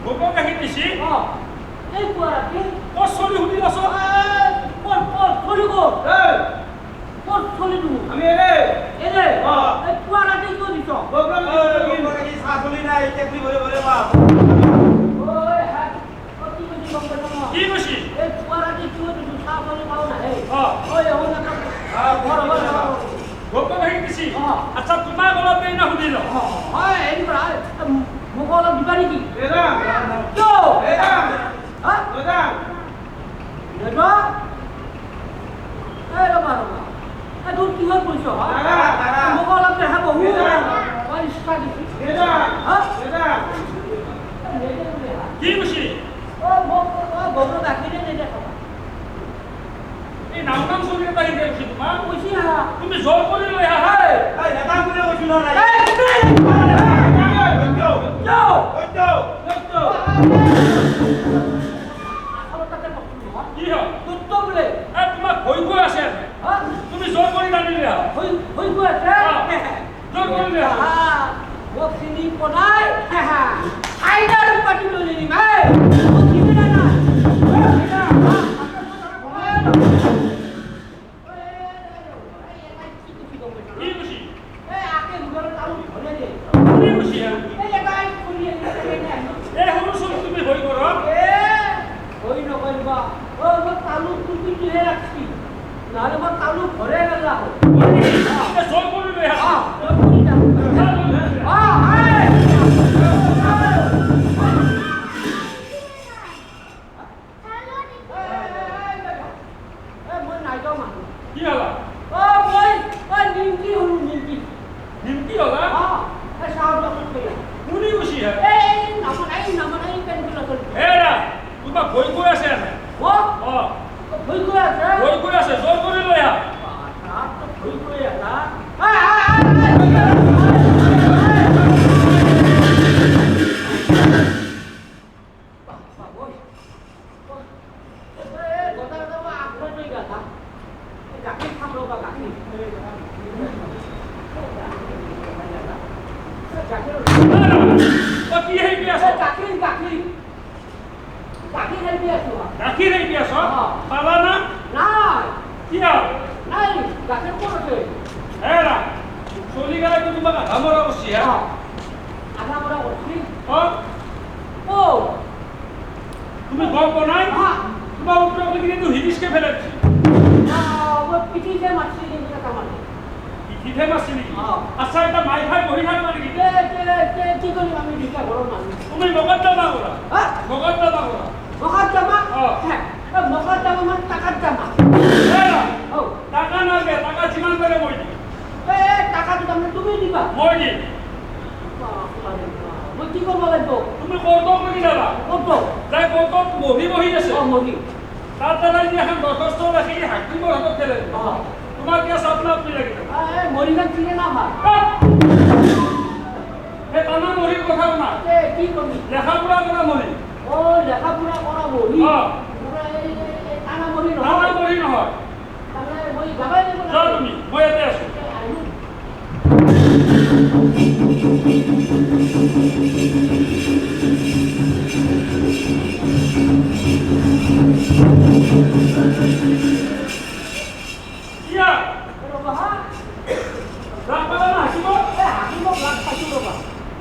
গোপক গাখীৰ দিছি এই পুৱা ৰাতি ক'ত চলি সুধি আছ চলি ক'ত চলিটো আমি এনে এই পুৱা ৰাতি কিয় দিছ চাহ চলি নাই টেকলি ভৰে ভৰে বাপ কি কৈছি এই পুৱা ৰাতি কিয় দিছ চাহ চলি পাও না এই গোপক গাখীৰ দিছি আচ্ছা তোমাক অলপ দেৰি না সুধিল হয় এই মোক অলপ দিবা নেকি এৰা কিয় এৰা হা এৰা দেবা এই ৰবা এই তোৰ কিহত কৈছ মোক অলপ দেখা বহু মই ইচ্ছা দিছি এৰা হা এৰা কি কৈছি মোক গৰু গাখীৰে নেদেখা এই নাম চলি এটা শিকাই কৈছি তোমাক কৈছি হা তুমি জোৰ কৰি লৈ আহা এই নেতা কোনে কৈছিল না কি হয় তোমাক ভয় গৈ আছে তুমি জোৰ কৰি টানিলে জোৰ কৰি লৈ আহা মোক চিনি পনাই আইডাৰ পাতি লৈ নিম মোক চিনি নাই কি কৈছি আকে ঘৰৰ তালু ধৰে দে কি কৈছি এই এটাই খুলি এই সৰু চলি তুমি ভয় কৰ ওই নকইবা ও মই তালু টুকি দিয়ে ৰাখছি নালে মই তালু ঘৰে গেল জোৰ কৰি লৈ আহা কি হলা নিমকি হলা কোনে কৈছি এৰা তোমাক ভয় গৈ আছে ভয় গৈ আছে জোৰ কৰি লৈ আহা কি হেৰি আছে গাখীৰ হেৰি আছ পালা না কি এৰা চলি গেলে তোমাক আধা মৰা কৈছি তুমি গম পোৱা নাই তোমাৰ ওপৰত কিন্তু হিৰিচকে ফেলাইছি পিঠিতে মাছি নেকি আচ্ছা এটা মাই খাই বহি থাকিবা নেকি তুমি মগত দাবা কৰা টাকা নালাগে টাকা যিমান পাৰে মই দিম তুমি দিবা মই দিম মই কি কৰিব লাগিব তুমি কৌতুক কৰি যাবা যাই কৌতুক বহি আছে তাত দ্বাৰা যদি এখন দৰখাস্ত ৰাখি হাকিমৰ হাতত ফেলে তোমাক কিয় চাপনা আপনি লাগিব মৰিগান চিনে না সেই টানা মৰিৰ কথা শুনা কি কবি লেখা পঢ়া কৰা মৰি লেখা পঢ়া কৰা মৰি টানা মৰি টানা মৰি নহয় মই যাবাই লাগিব যোৱা তুমি মই ইয়াতে আছো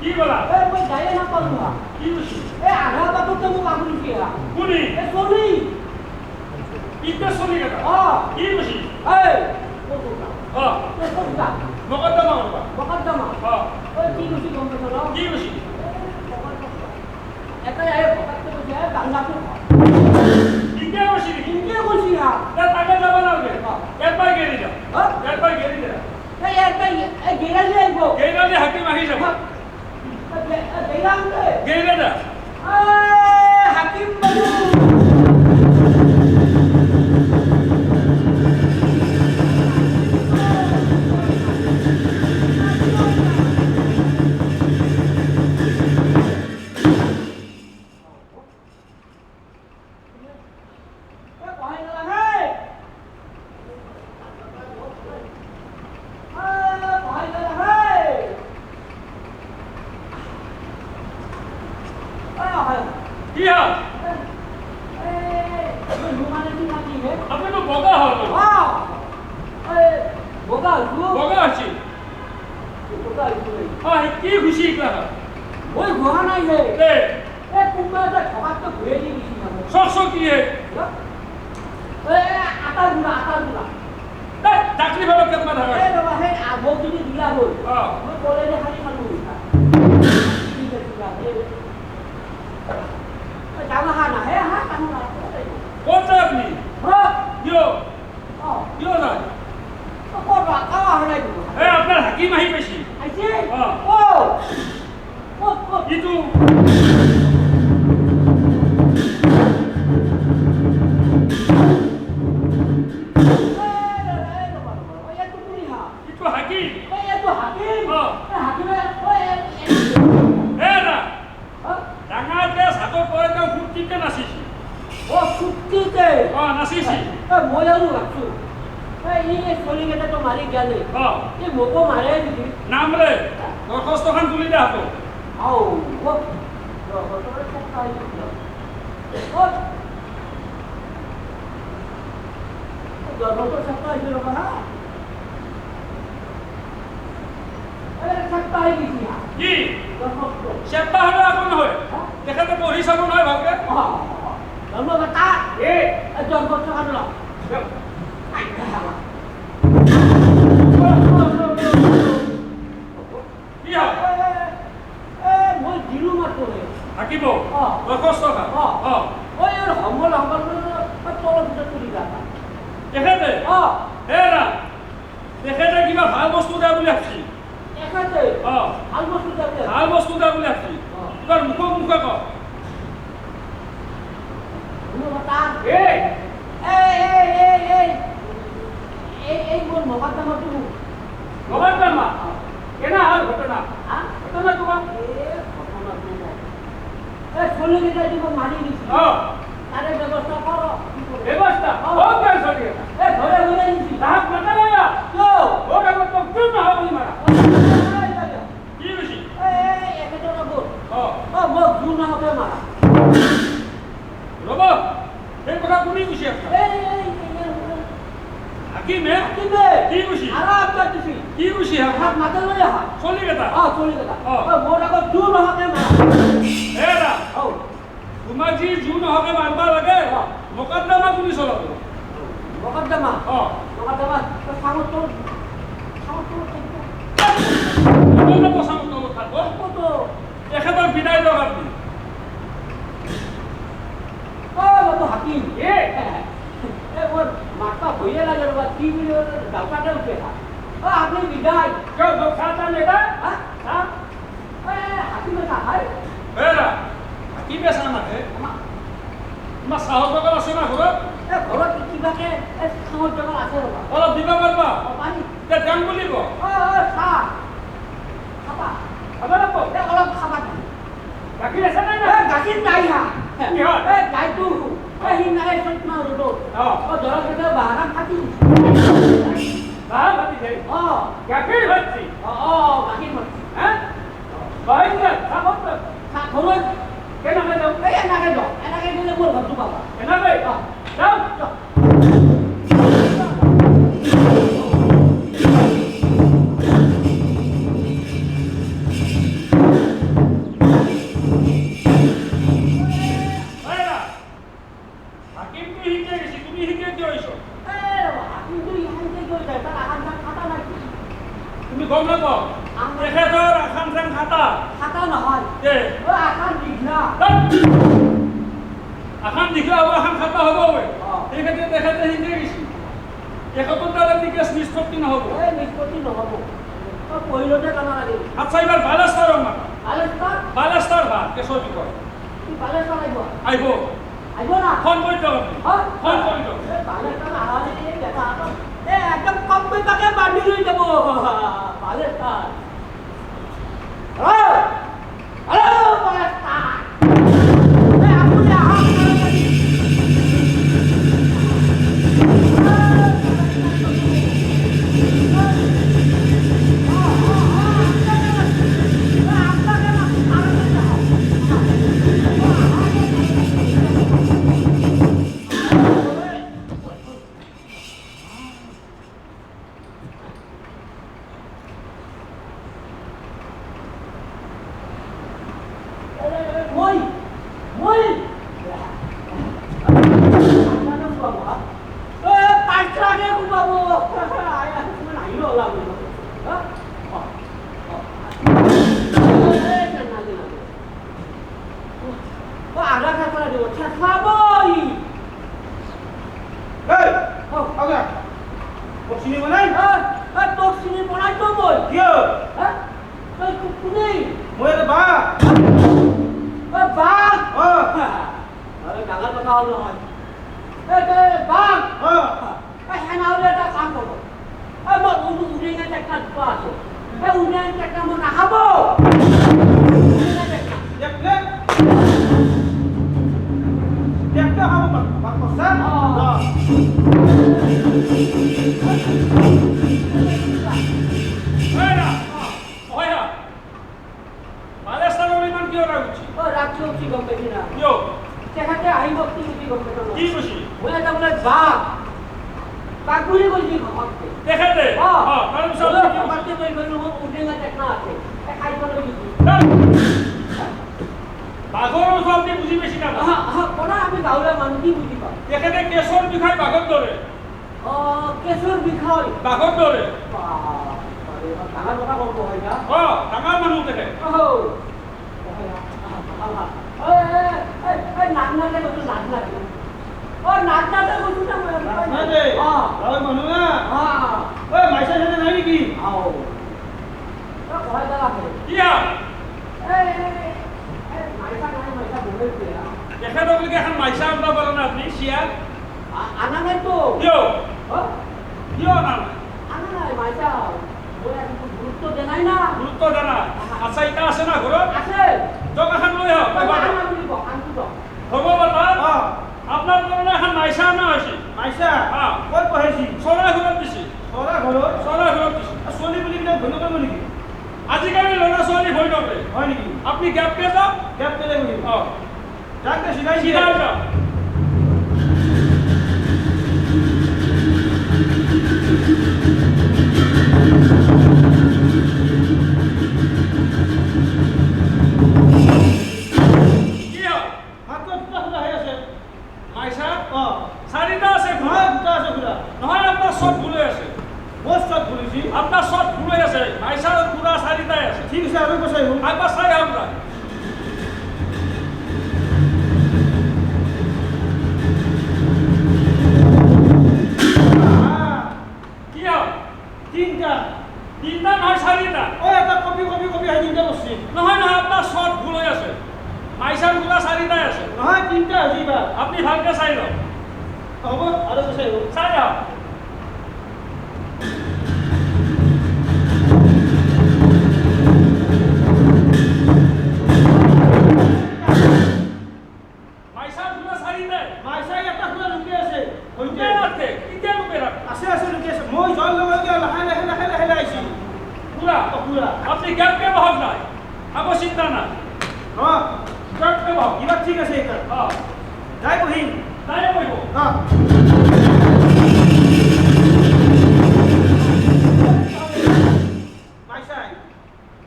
কি বলা মই যায়ে নাপালো কি কৈছি আধা বাটতে মোক আমুলিছে কোনে চলি ইটা চলি গেলা কি কৈছি মকদ্দমা কি কৈছি গম পাইছ কি কৈছি এটাই ভকাতটো কৈছে ডাঙাটো ইটা কৈছি ইনকে কৈছি তাকে যাব নালাগে একবাৰ গেৰি যা গেৰালি আহিব গেৰালি হাকিম আহি যাব গেৰা যা হাকিম বাবু কি হাল আপনি তো বগা হল বগা আছি কি খুশি এগুলা শস্য কি চাকরি ভালো কেমন থাকা কোথায় আপনি কিয় কিয় যায় আপনার হাকিম আহি বেশি কিন্তু নাম রে দরখাস্তখান তুলি দে হাতো কি চেপ্পা হলে আপন হয় দেখাতে পঢ়ি চাব নহয় ভালকে থাকিব দৰখাস্ত তেখেতে তেখেতে কিবা ভাল বস্তু দে বুলি ভাবছি ভাল বস্তু দে বুলি ভাবছি তোৰ মুখক মুখে ক মকদ্দমা কেনা হল ঘটনা ঘটনা তোমার মারি দিছি তারে ব্যবস্থা করো ব্যবস্থা ধরে ধরে দিছি তাহাক মাতা লাগা ওটা তো কেউ না হবে মারা কি বেশি একেটা বল মোক জুন না হবে মারা রবা এই কথা কোনি খুশি আছে হাকিমে কি খুশি আরাম করতেছি কি খুশি হাত মাথা লইয়া চলি গেতা চলি গেতা মোর আগত জুন না হবে মারা এরা তোমাক যি জুন হকে মারবা লাগে মকদ্দমা কোনি চলাব মকদ্দমা মকদ্দমা সামত তো থাকবো এখেতৰ বিদায় দিয়ক আপুনি হাকিম মোৰ মাথা ভয়ে লাগে ৰবা কি বুলি গাঁওতে উঠে আপনি বিদায় হাকিমে চাহাই হাকিমে চাহ নাখে তোমাৰ চাহৰ দোকান আছে না ঘৰত ঘৰত কিবাকে চাহৰ দোকান আছে ৰবা অলপ দিব পাৰিবা দাম বুলিব চাহ খাবা খাবা লাগব অলপ খাবা গাখীৰ আছে নাই গাখীৰ নাই গাইটো সি নাই না ৰ'দত ধৰক কেতিয়া বাহাৰাত কাটি বাহাৰ কাটি যায় গাখীৰ ভাতছি গাখীৰ ভাতছি ঘৰত কেনেকৈ যাওঁ এনেকৈ যাওঁ এনেকৈ গ'লে মোৰ ঘৰটো পাবা এনেকৈ যাওঁ তুমি গম নাপাও তেখেতৰ আখান চান খাতা খাতা নহয় আখান দিঘলা আখান দিঘলা হ'ব আখান খাতা হ'ব তেখেতে শিকে গৈছে তেখেতৰ দ্বাৰা নিকেছ নিষ্পত্তি নহ'ব নিষ্পত্তি নহ'ব পহিলতে কাম লাগে আচ্ছা এইবাৰ বালেশ্বৰ বালেশ্বৰ ভাল কেছৰ বিষয় বালেশ্বৰ আহিব আহিব না ফোন কৰি দিয়ক আপুনি ফোন কৰি দিয়ক বালেশ্বৰ একদম কম পইচাকে বান্ধি লৈ যাব বালেশ্বৰ আপুনি মই এটা বা বাঘ অ আৰে ডাঙৰ কথা হ'ল নহয় বাঘ সেনাৱলীয়ে এটা কাম কৰিব মই উৰিঙা টেক্টাৰ দুটা আছে সেই উৰিঙা টেক্টাৰ মই নাখাব দেখলে দেখতে খাব বাক কছা এরা ওয়া পালেস্তানের ইমান কি ওরা উঠছি রাখছি উঠছি গম পেছি না কিয় তেখেতে আহিব কি উঠি গম পেছ কি খুশি মই এটা বোলে বাঘ বাঘ বুলি কৈছি ঘপককে দেখে দে তার পিছত বাঘকে কৈ গলো মোৰ উৰিঙা টেক্টাৰ আছে খাই পেলাই দিছি বাঘৰ কথা আপনি বুঝি বেশি না কোনা আমি গাঁৱলীয়া মানুহ কি বুজি পাওঁ তেখেতে কেশৰ বিষয় বাঘৰ দৰে কেঁচুৰ বিষয় বাঘৰ দৰে ডাঙৰ কথা ক'ব হয় না ডাঙৰ মানুহ দেখে নাক নাকে কৈছো নাক নাকে নাক নাকে কৈছো না নাকে আৰু মানুহ না ঐ মাইছা সাথে নাই নেকি কয় দাদা কি মাইছা নাই মাইছা বলে তেখেতক এখন মাইছা আনবা পারে না আপনি শিয়াল আনা নাই তো কিয় কিয় না আনা নাই মাইছা বলে একটু গুরুত্ব দে নাই না গুরুত্ব দেনা আচ্ছা এটা আছে না ঘৰত আছে জগ এখন লৈ আহ আনা বুলি কও আনটো তো ভগৱান আপনাৰ কাৰণে এখন মাইছা আনা হয়েছে মাইছা ক'ত পঢ়াইছি চৰাই ঘৰত দিছি চৰা ঘৰত চৰাই ঘৰত দিছি ছোৱালী বুলি কিনে ভয় নকৰিব নেকি আজিকালি ল'ৰা ছোৱালী ভয় নকৰে হয় নেকি আপনি গ্যাপকে যাও কেপ কেলে বহি যাকে শিকাইছি সিধা যাও কি হয় মাত্ৰ দুটা খুৰা হৈ আছে মাইছা অ চাৰিটা আছে নহয় দুটা আছে খুৰা নহয় আপনাৰ চট ভুল হৈ আছে মোৰ চব খুলিছি আপনাৰ চট ভুল হৈ আছে মাইছাৰ পুৰা চাৰিটাই আছে ঠিক আছে আৰু কৈছে আহিব একবাৰ চাই আমৰা কি হয় তিনটা তিনটা নহয় চাৰিটা ঐ এটা কপি কপি কপি আহি তিনটা বসছি নহয় নহয় আপনার চট ভুল হৈ আছে মাইছাৰ পুৰা চাৰিটাই আছে নহয় তিনটা হৈছে এইবাৰ আপনি ভালকে চাই লওক হ'ব আৰু কৈছে আহিব চাই লওক মাইছাৰ পুৰা চাৰিটাই মাইছা এটা খুৰা লুকি আছে লুকে ৰাখে কেতিয়া লুকে ৰাখে আছে আছে লুকি আছে মই জল লগাই লাহে লাহে লাহে লাহে আহিছি পুৰা খুৰা আপনি গ্যাপকে বহক নাই আকৌ চিন্তা নাই অ গ্যাপকে বহক কিবা ঠিক আছে এটা যাই বহিম নাই বহিব অ মাইছাই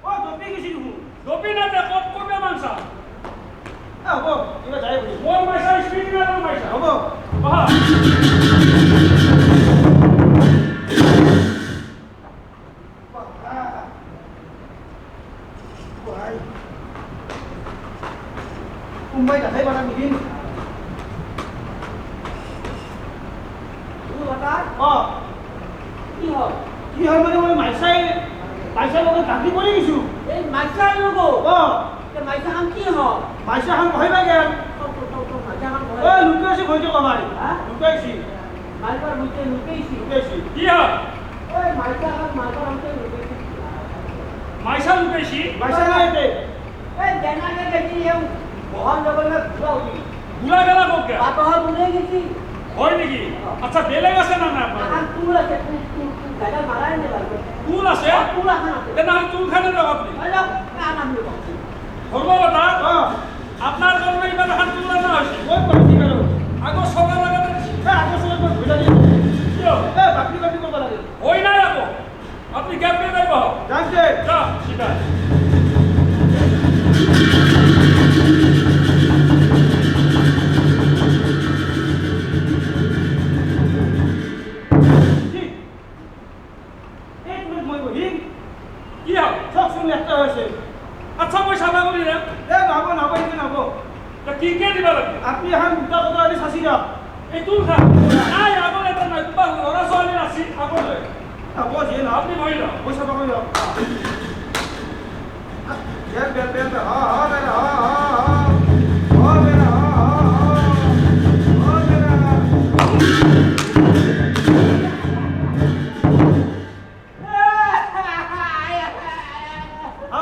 ও জপি গেছি দেখোন দপি না দে কত করবে মানসা হ'ব কিবা যাই বহিম মোর মাইসা স্পিড না মাইসা হ'ব বাহা কোনবাই দেখাই পাৰা নেকি অ কি হয় কি হয় মানে মই মাইছাই লগত গাঁঠি পৰি গৈছোঁ এই মাইছাৰ লোক অ মাইছা খান কি হয় মাইছাখন বহিবা গেল মাইছা খান ঐ লুকাইছি ভয়টো কমাই লুকাইছি মাইছাৰ মুখে লুকাইছি লুকাইছি কি হয় ওই মাইছা খান মাইছাৰ মুখে লুকাইছি মাইসা লুকাইছি মাইছা নাই এতে এই জেনাকে গেছি এও বহন জগলে ঘুরা উঠি গুলা গেলা কোকে পাতহা বুলে গেছি হয় নাকি আচ্ছা বেলেগ আছে না না আপনার আখান তুল আছে তুল গাডা মারাই নে লাগবে তুল আছে তুল আখান আছে তে না তুল খানে দাও আপনি হ্যালো আনাম লো ধর্মবতা অ আপনার কারণে এবার হাত তুলা না হয়েছে ক'ত পঢ়িছি বাৰু আগো সবা লাগাতে আগৰ চলত মই ভুল লাগি কিয় বাকলি বাকলি কৰিব লাগে হই নাই আগো আপনি গ্যাপ দিয়ে যাইব যাম দে যা সিধা এক মিনিট মই বহিম কি হয় চকচোন একটা হৈছে আচ্ছা মই চাবা করি রে নহ'ব নহ'ব এনেকৈ নহ'ব তা কি কে দিবা লাগবে আপুনি এখন দুটা কথা আনি চাচি দিয়ক এই তুল খা নাই আগো এটা নাই তোমার লড়া ছোৱালী আছে আগো লৈ হ'ব যিয়ে নহওক আপনি বহি লও পইচা পাব দিয়ক বেল বেল বেল হ হ বেলা হ হ হ হ বেলা হ হ হ বেলা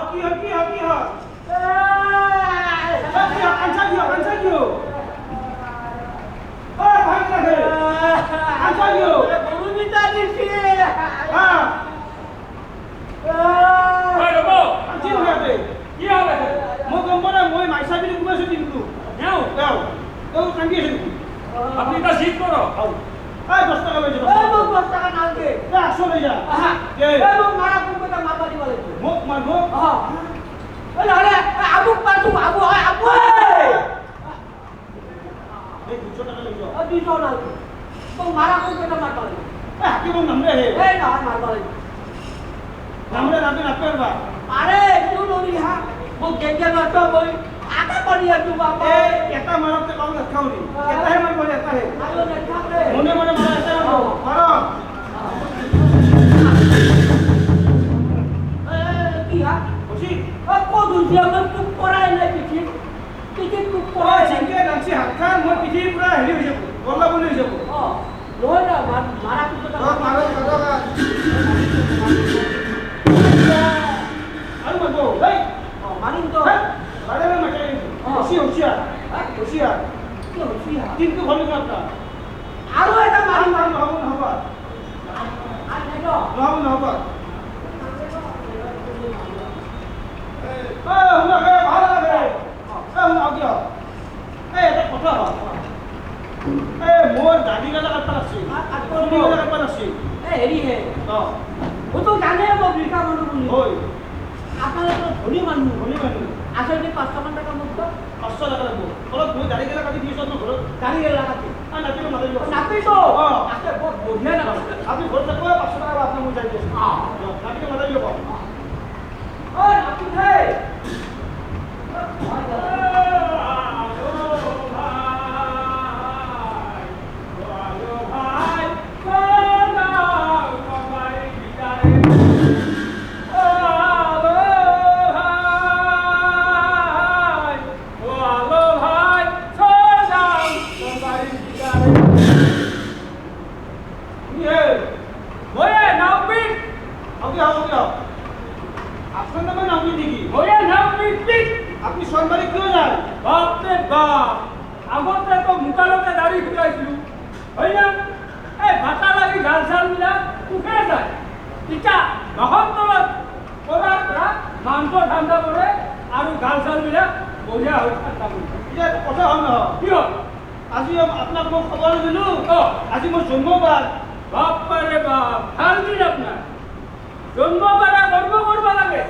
কি হ কি হ কি হ আনছা কিয় ভাগ লাগে আনছা কিয় গরু বিটা দিছি হ্যাঁ ওই রব আনছি হবে কি হবে মই গম পোৱা নাই মই মাইছা বুলি কোৱাছো কিন্তু নেও যাও তো কান্দি আছে নেকি আপনি তা জিত করো আও এই 10 টাকা পাইছো এই মোক 10 টাকা নালগে এ 100 লৈ যা আহা কে এই মোক মারা কোনটা মারবা দিব লাগবে মোক মারব হ্যাঁ ওই আরে আবুক পারতু আবু আবু এই 200 টাকা লৈ যা 200 নালগে মোক মারা কোনটা মারবা লাগবে এ হাকি মোক নামরে হে এই না মারবা লাগবে নামরে নামে নাপেরবা আরে তুই লরি হা মোক গেঙ্গে মারতো বই আটা করি আর তুই বাবা এ এটা মারতে কম খাওনি এটা হে মারব এটা হে আলো না থাকলে মনে মনে মারা এটা মারো কি হা খুশি কদুন যে আমি টুক করাই নাই পিছি পিছি টুক ও করাই জিকে নামছি হাতখান মই পিঠি পুরা হেৰি হৈ যাব গল্লা বলি হৈ যাব লয় না মাৰা কোনটা মাৰো কাদা আৰু মারব এই মারিন তো আরে মে মাচাই খুশি হুশিয়ার হুশিয়ার কি হইছি হা কিন্তু ভালো না আরো এটা মারিন মারো নহব নহব আর দেখো নহব নহব শুনক ভাল লাগে শুনক কিয় এটা কথা মোৰ দাদী গালা কাটবা আছে তুমি গালা কাটবা আছে হেৰি হে ও তো জানে মই বিকা মানুহ বুলি হয় আপনারা তো ধনী মানুহ ধনী মানুহ আসলে 500 টাকা মুখ তো 500 টাকা লাগব অলপ তুমি দাদী গালা কাটি দিছ ন ঘৰত গাড়ি লাগাতে নাতিলে মাতি দিব নাপি তো আছে বহুত বঢ়িয়া না আপনি ঘৰত থাকব 500 টাকা আপনার মই যাই দিছো নাতিলে মাতি দিব ও নাপি হে আপনি সোনবারে কিয় যায় বাপরে বাপ আগতে তো মুকালতে দাড়ি ফুটাইছিল হয় না এই ভাতা লাগি গাল চাল বিলাক উঠে যায় ইটা নহত তলত কৰাৰ পৰা মাংস ঠাণ্ডা কৰে আৰু গাল চাল বিলাক বঢ়িয়া হৈ ঠাণ্ডা কৰি এতিয়া কথা হ'ল নহয় কি হ'ল আজি আপোনাক মই খবৰ দিলো অ আজি মোৰ জন্মবাৰ বাপৰে বাপ ভাল দিন আপোনাৰ জন্মবাৰে গৰ্ব কৰিব লাগে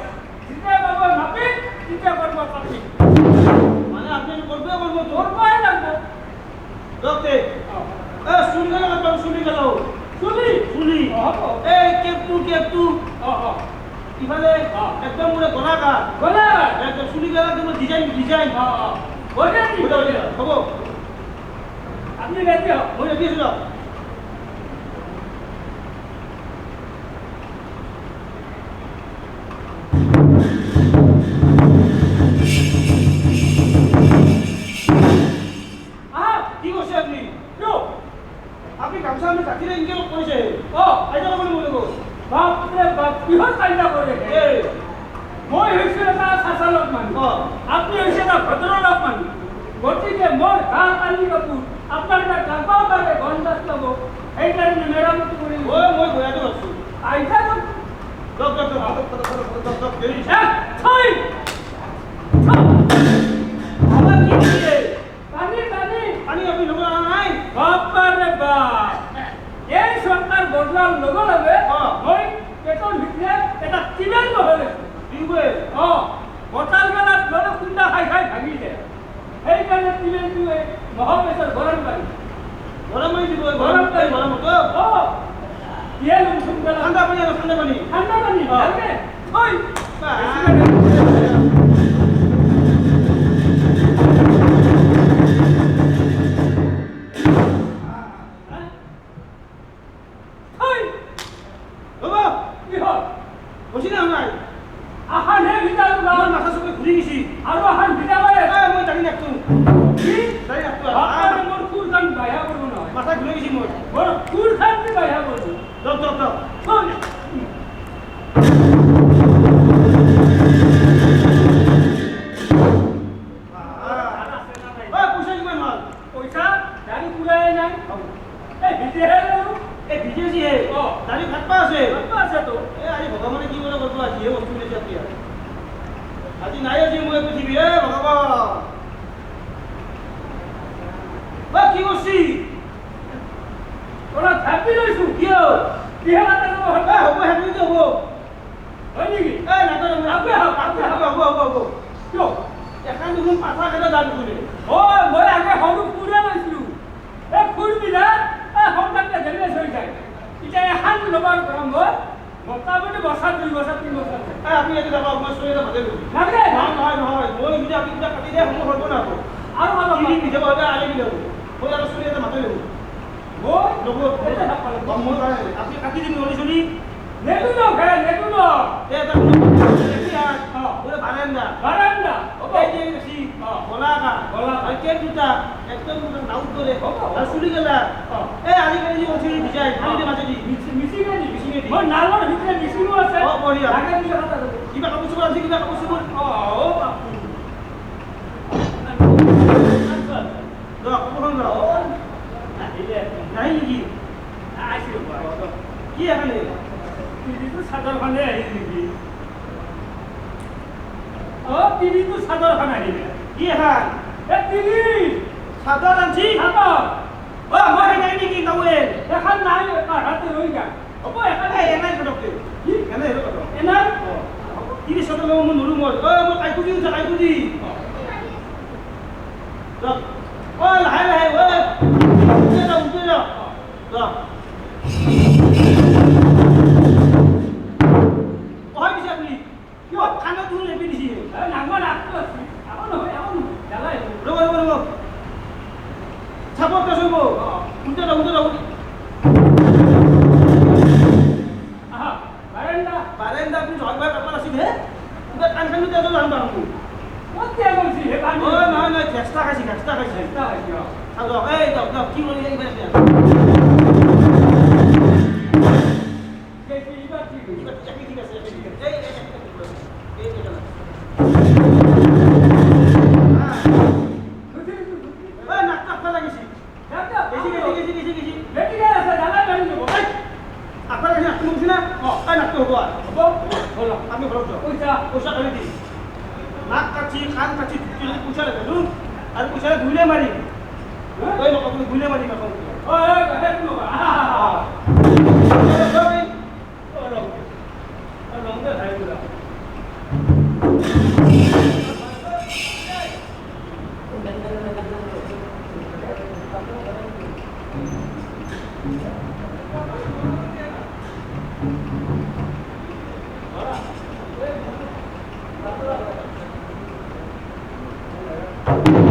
যেতিয়া পাব নাপি তেতিয়া কৰিব পাতি মানে আপনি কৰবে কৰবো তো কৰিবই লাগিব দেখতে শুনি গেল আপনার শুনি গেল চুলি শুনি হ'ব এই কেপটু ইফালে একদম পুরো গলাকার গ'লে একদম শুনি গেল একদম ডিজাইন বঢ়িয়া দিন হব আপনি রেডি হওক মই রেডি আছো কি করছে আপনি কিয় আপনি গামছা আমি কাটিলে ইনকে করেছে অ আইতা বলে বলে গো বাপৰে বাপ কিহৰ চিন্তা কৰে এই মই হৈছোঁ এটা চাচালক মানুহ অ আপুনি হৈছে এটা ভদ্ৰলোক মানুহ গতিকে মোৰ গা কালি কাপোৰ আপোনাৰ এটা গাঁও পাৰে গন্ধাত ল'ব সেইকাৰণে মেৰামতি কৰি ও মই গয়াটো আছো আইতা দেৰি থৈ আমাৰ কি দিয়ে পানী পানী পানি আপনি লোক নাই বাপৰে বাপ এই চৰকাৰ বদলাৰ লগে লগে মই পেটৰ ভিতৰে এটা টিবেল বহালে দিবে বটাল গেলাত ধৰে কুন্দা খাই খাই ভাঙি যায় সেইকাৰণে টিবেলটোৱে মহাবেশৰ গৰম পানী গৰম পানি দিব গৰম পানী গরম তো দিয়ে লুচুম গেলা ঠান্ডা পানি আর ঠান্ডা পানি ঠাণ্ডা পানী ভালকে থৈ বাবা কি হ'ল বসি না নাই আহানে ভিতৰত আমাৰ মাথা চুকে গেছি আৰু এখন ভিজা পাই আছে মই দাড়ি নাকটো কি দাড়ি নাকটো বাপাৰে মোৰ কুৰখান বাহিয়া কৰিব নহয় মাথা ঘূৰাই গৈছি মোৰ মোৰ কুৰখান কি বাহিয়া কৰিব দক দক দক শুন পইচা কিমান হ'ল পইচা দাড়ি পুৰাই নাই এই ভিজেহে আৰু এই ভিডিঅ' যিহে দাড়ি কাটবা আছে আছেতো এই আজি ভগৱানে কি কৰে কৰিব আজিহে বস্তু উলিয়াইছে আপুনি আজি নাই আজি মই পৃথিৱী হে ভগৱান কি কৰছি তোৰা থাপি লৈছো কিয় কিহে মাতে যাব হ'ব সেইটো হ'ব হয় নেকি এই নাটক হ'ব কিয় এখন দেখোন পাঠা খেলা দান কৰিলে অ মই আগে সৰু পুৰা লৈছিলো এই ফুল বিলা এই সন্তানকে ধৰিলে হৈ যায় এতিয়া এখন ল'বৰ গৰম হয় মোটামুটি বছৰ 2 বছৰ 3 বছৰ আপুনি ইয়াতে যাব মই চুৰি এটা ভাতে লৈছোঁ নালাগে নহয় মই যদি আপুনি কিবা কাটি দিয়ে সময় হ'ব না আৰু অলপ কি পিছে বাৰু আলি দিলে মই আৰু চুৰি এটা ভাতে লৈছোঁ মই নগদ মই আপুনি কাটি দিম নহ'লে চুৰি নেটু ন নেটু ন এটা বাৰান্দা বাৰান্দা এই যে বেছি গলাকা আৰু কেক দুটা একদম নাউট কৰে আৰু চুলি গেলা এই আজিকালি যে অথিৰি ডিজাইন খালি মাজেদি মিচিঙে মই নালৰ ভিতৰে মিচিঙো আছে বঢ়িয়া লাগে দিলে কথা কিবা কাপোৰ চোৰ আছে কিবা কাপোৰ চোৰ কাপোৰখন আহিলে নাই নেকি আহিছিল কি এখানে টিভিটো চাদৰখনে আহিল নেকি টিভিটো চাদৰখন আহিলে কি এখান এই টিভি চাদৰ আনছি চাদৰ মই নাই নেকি কাউৱে এখন নাই হাতে ৰৈ গা হ'ব এখন এনাই ফটককে কি এনাই ফটক এনাই ত্ৰিছ চাদৰ ল'ব মই নৰো মই মই কাইকুজি উঠা কাইকুজি লাহে লাহে উঠে যাওঁ পঢ়াই দিছে আপুনি কিয় খানা তুমি লেপি দিছে নাঙৰ আগটো আছে আকৌ নহয় জ্বালাই ৰ'ব চাপত চলিব উঠে যাওঁ আহা বাৰান্দা বাৰেন্দা আপুনি জয়বাৰ পেপাৰ আছিল হে কিবা কাণ খানি তেজো জানো পাৰোঁ ক'ত দিয়া গৈছি হে পানী নহয় ঘেষ্টা খাইছে এই দিয়ক কি কৰি এইবাৰ ঠিক আছে নাকটা আপা লাগিছে আপা লাগিছে নাকটো মুখছি না নাকটো হ'ব আপনি ঘৰত যাওক পইচা কালি দিম নাক কাটি কাণ কাটি পইচা লাগে আৰু পইচা ধুলে মাৰিম আপুনি ধুলে মাৰিম এখন Thank you.